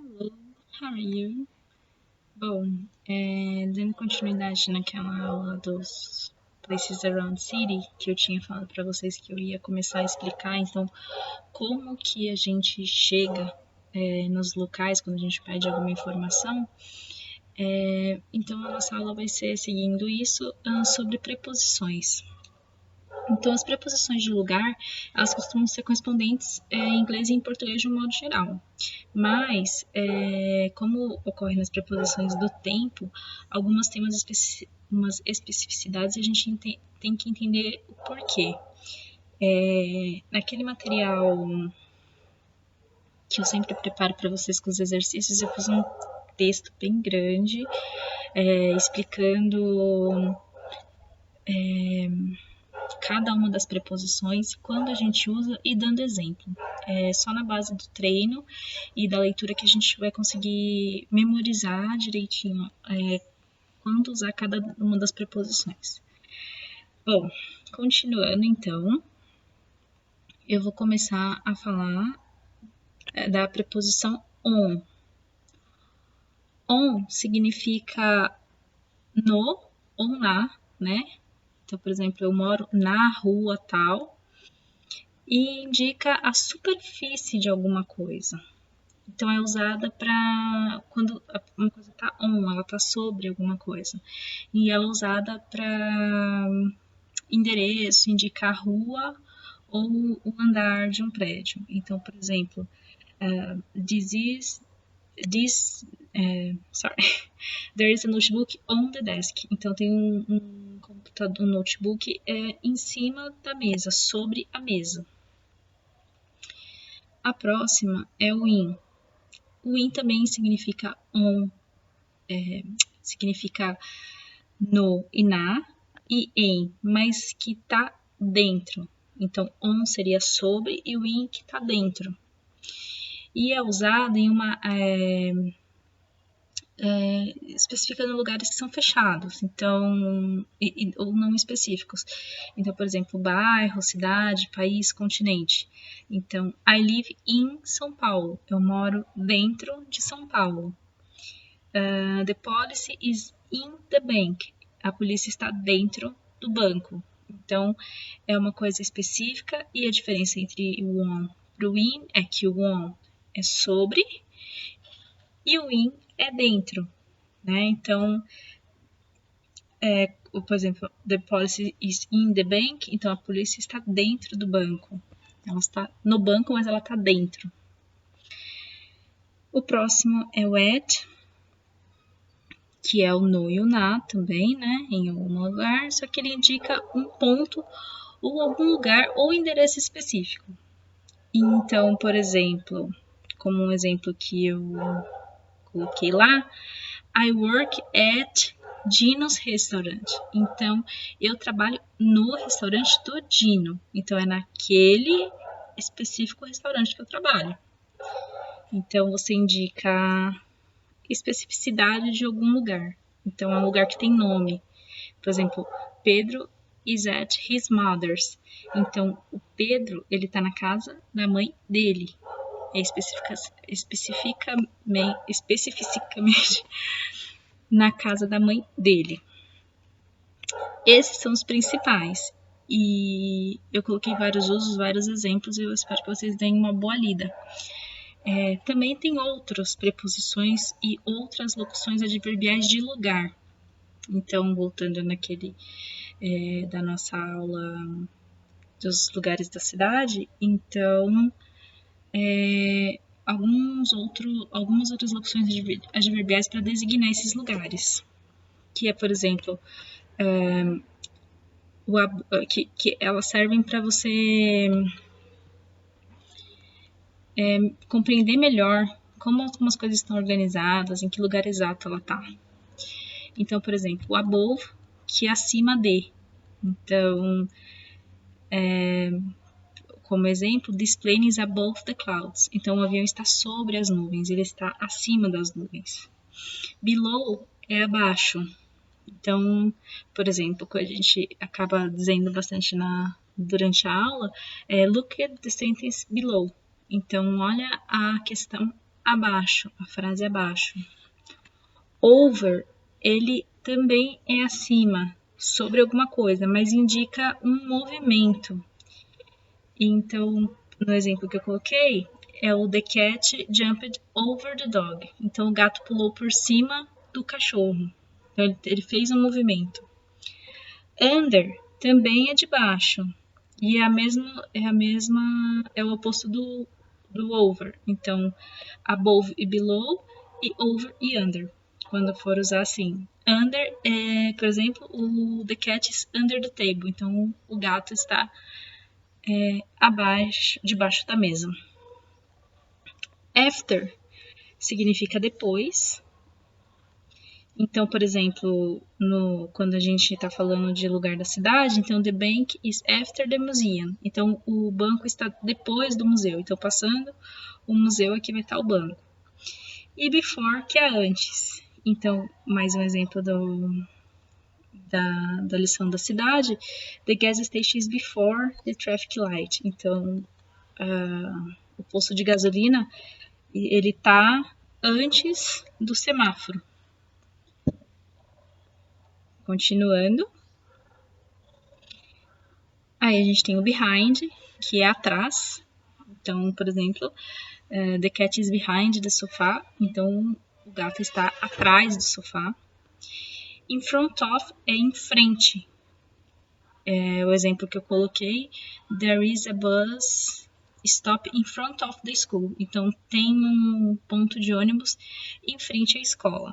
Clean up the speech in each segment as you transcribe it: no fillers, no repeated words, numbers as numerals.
Hello, how are you? Bom, dando continuidade naquela aula dos Places Around City, que eu tinha falado para vocês que eu ia começar a explicar, então, como que a gente chega nos locais quando a gente pede alguma informação. Então, a nossa aula vai ser seguindo isso sobre preposições. Então, as preposições de lugar, elas costumam ser correspondentes em inglês e em português de um modo geral. Mas, como ocorre nas preposições do tempo, algumas têm umas especificidades e a gente tem que entender o porquê. Naquele material que eu sempre preparo para vocês com os exercícios, eu fiz um texto bem grande explicando cada uma das preposições, quando a gente usa e dando exemplo. É só na base do treino e da leitura que a gente vai conseguir memorizar direitinho quando usar cada uma das preposições. Bom, continuando então, eu vou começar a falar da preposição on. On significa no ou na, né? Então, por exemplo, eu moro na rua tal e indica a superfície de alguma coisa. Então, é usada para quando uma coisa está on, ela está sobre alguma coisa. E ela é usada para endereço, indicar rua ou o andar de um prédio. Então, por exemplo, there is a notebook on the desk. Então, tem um computador, um notebook em cima da mesa, sobre a mesa. A próxima é o in. O in também significa on, significa no e na, e em, mas que tá dentro. Então, on seria sobre e o in que tá dentro. E é usado em uma especificando lugares que são fechados, então ou não específicos. Então, por exemplo, bairro, cidade, país, continente. Então, I live in São Paulo. Eu moro dentro de São Paulo. The policy is in the bank. A polícia está dentro do banco. Então, é uma coisa específica e a diferença entre o on e o in é que o on é sobre e o in é dentro, né? Então, por exemplo, the policy is in the bank, então a polícia está dentro do banco. Ela está no banco, mas ela está dentro. O próximo é o at, que é o no e o na também, né? Em algum lugar, só que ele indica um ponto ou algum lugar ou endereço específico. Então, por exemplo, como um exemplo que eu coloquei lá, I work at Dino's Restaurant. Então, eu trabalho no restaurante do Dino. Então, é naquele específico restaurante que eu trabalho. Então, você indica especificidade de algum lugar. Então, é um lugar que tem nome. Por exemplo, Pedro is at his mother's. Então, o Pedro, ele tá na casa da mãe dele. É especificamente na casa da mãe dele. Esses são os principais. E eu coloquei vários usos, vários exemplos, e eu espero que vocês deem uma boa lida. Também tem outras preposições e outras locuções adverbiais de lugar. Então, voltando naquele da nossa aula dos lugares da cidade, então algumas outras locuções adverbiais para designar esses lugares, que é, por exemplo, que elas servem para você compreender melhor como algumas coisas estão organizadas, em que lugar exato ela está. Então, por exemplo, o above, que é acima de. Então, como exemplo, this plane is above the clouds. Então, o avião está sobre as nuvens, ele está acima das nuvens. Below é abaixo. Então, por exemplo, que a gente acaba dizendo bastante durante a aula, look at the sentence below. Então, olha a questão abaixo, a frase abaixo. Over, ele também é acima, sobre alguma coisa, mas indica um movimento. Então, no exemplo que eu coloquei, é o The cat jumped over the dog. Então, o gato pulou por cima do cachorro. Então, ele fez um movimento. Under também é de baixo. E é o oposto do over. Então, above e below, e over e under. Quando for usar assim. Under é, por exemplo, o the cat is under the table. Então, o gato está debaixo da mesa. After significa depois. Então, por exemplo, quando a gente está falando de lugar da cidade, então the bank is after the museum. Então, o banco está depois do museu. Então, passando o museu, aqui vai estar o banco. E before, que é antes. Então, mais um exemplo da lição da cidade. The gas station is before the traffic light. Então, o posto de gasolina, ele está antes do semáforo. Continuando. Aí a gente tem o behind, que é atrás. Então, por exemplo, the cat is behind the sofa. Então, o gato está atrás do sofá. In front of é em frente. O exemplo que eu coloquei, there is a bus stop in front of the school. Então, tem um ponto de ônibus em frente à escola.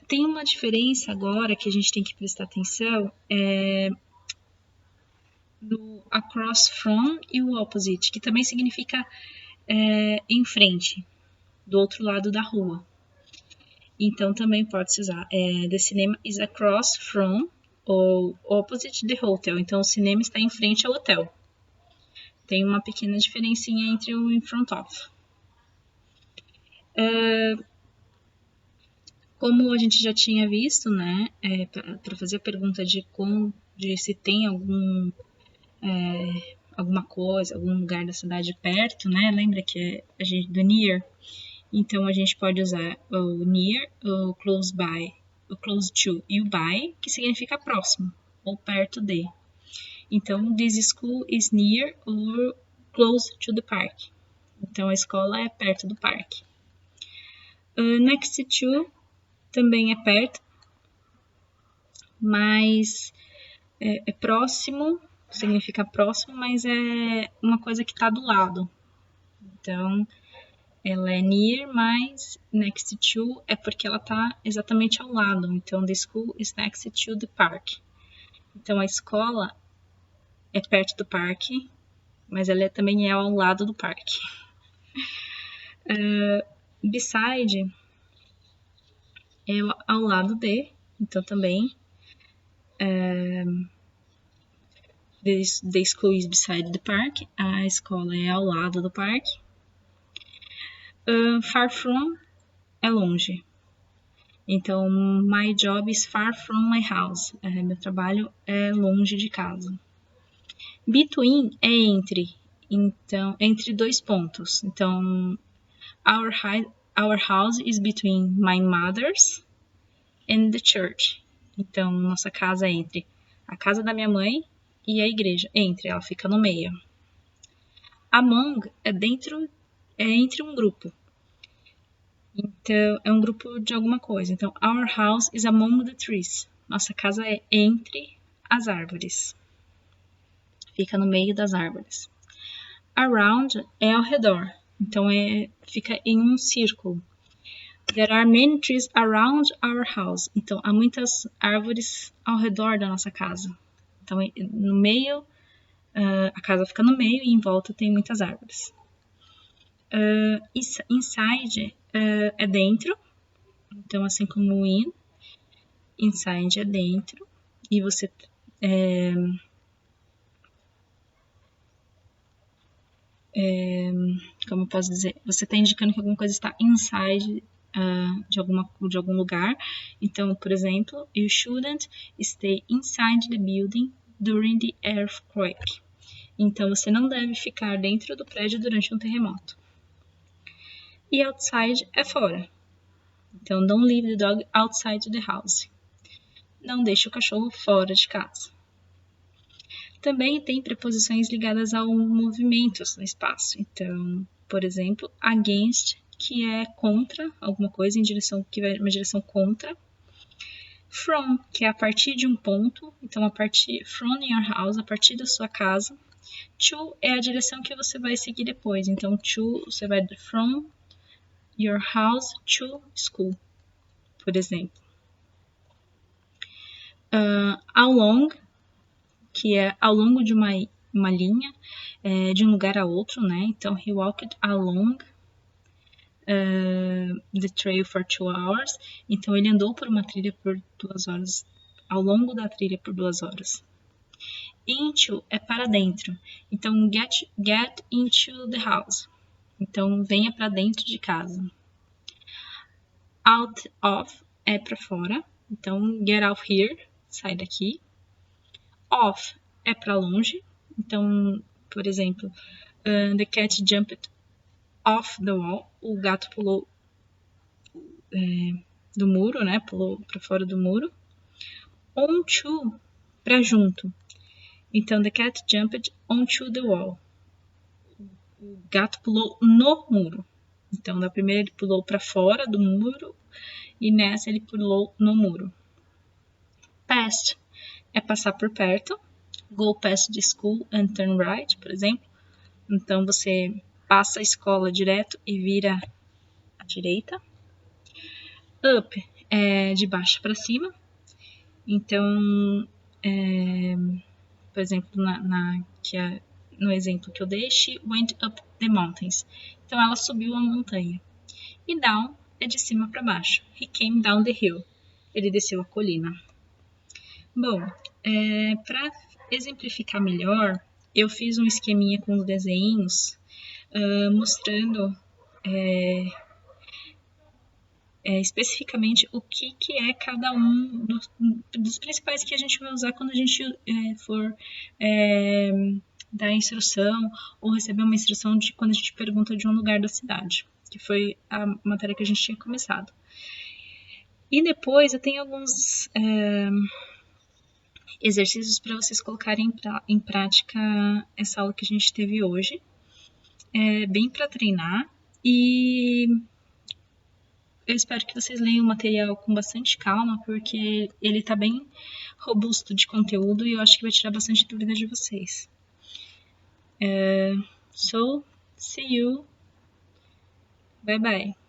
Tem uma diferença agora que a gente tem que prestar atenção, do across from e o opposite, que também significa em frente, do outro lado da rua. Então, também pode-se usar the cinema is across from ou opposite the hotel. Então, o cinema está em frente ao hotel. Tem uma pequena diferencinha entre o in front of. Como a gente já tinha visto, né, para fazer a pergunta de se tem alguma coisa, algum lugar da cidade perto, né, lembra que a gente do near? Então, a gente pode usar o near, o close by, o close to e o by, que significa próximo ou perto de. Então, this school is near or close to the park. Então, a escola é perto do parque. Next to também é perto, mas é próximo, significa próximo, mas é uma coisa que está do lado. Então, ela é near, mas next to é porque ela está exatamente ao lado. Então, the school is next to the park. Então, a escola é perto do parque, mas ela também é ao lado do parque. Beside é ao lado de, então também the school is beside the park, a escola é ao lado do parque. Far from é longe. Então, my job is far from my house. Meu trabalho é longe de casa. Between é entre. Então, entre dois pontos. Então, our house is between my mother's and the church. Então, nossa casa é entre a casa da minha mãe e a igreja. Ela fica no meio. Among é entre um grupo. Então, é um grupo de alguma coisa. Então, our house is among the trees. Nossa casa é entre as árvores. Fica no meio das árvores. Around é ao redor. Então, fica em um círculo. There are many trees around our house. Então, há muitas árvores ao redor da nossa casa. Então, no meio, a casa fica no meio e em volta tem muitas árvores. Inside é dentro. Então, assim como o in, inside é dentro. E você... como eu posso dizer? Você está indicando que alguma coisa está inside de algum lugar. Então, por exemplo, you shouldn't stay inside the building during the earthquake. Então, você não deve ficar dentro do prédio durante um terremoto. E outside é fora. Então, don't leave the dog outside the house. Não deixe o cachorro fora de casa. Também tem preposições ligadas ao movimentos no espaço. Então, por exemplo, against, que é contra alguma coisa, que vai uma direção contra. From, que é a partir de um ponto. Então, from your house, a partir da sua casa. To é a direção que você vai seguir depois. Então, to, você vai from your house to school, por exemplo. Along, que é ao longo de uma linha, de um lugar a outro, né? Então, he walked along the trail for 2 hours. Então, ele andou por uma trilha por 2 horas, ao longo da trilha por 2 horas. Into é para dentro. Então, get into the house. Então, venha para dentro de casa. Out of é para fora. Então, get out here, sai daqui. Off é para longe. Então, por exemplo, the cat jumped off the wall. O gato pulou do muro, né? Pulou para fora do muro. Onto, para junto. Então, the cat jumped onto the wall. O gato pulou no muro. Então, na primeira ele pulou para fora do muro e nessa ele pulou no muro. Past é passar por perto. Go past the school and turn right, por exemplo. Então, você passa a escola direto e vira à direita. Up é de baixo para cima. Então, por exemplo, no exemplo que eu dei, she went up the mountains. Então, ela subiu a montanha. E down é de cima para baixo. He came down the hill. Ele desceu a colina. Bom, para exemplificar melhor, eu fiz um esqueminha com os desenhos mostrando especificamente o que é cada um dos principais que a gente vai usar quando a gente for dar instrução ou receber uma instrução quando a gente pergunta de um lugar da cidade, que foi a matéria que a gente tinha começado. E depois eu tenho alguns exercícios para vocês colocarem em prática essa aula que a gente teve hoje. Bem para treinar e eu espero que vocês leiam o material com bastante calma, porque ele está bem robusto de conteúdo e eu acho que vai tirar bastante dúvida de vocês. So, see you. Bye bye.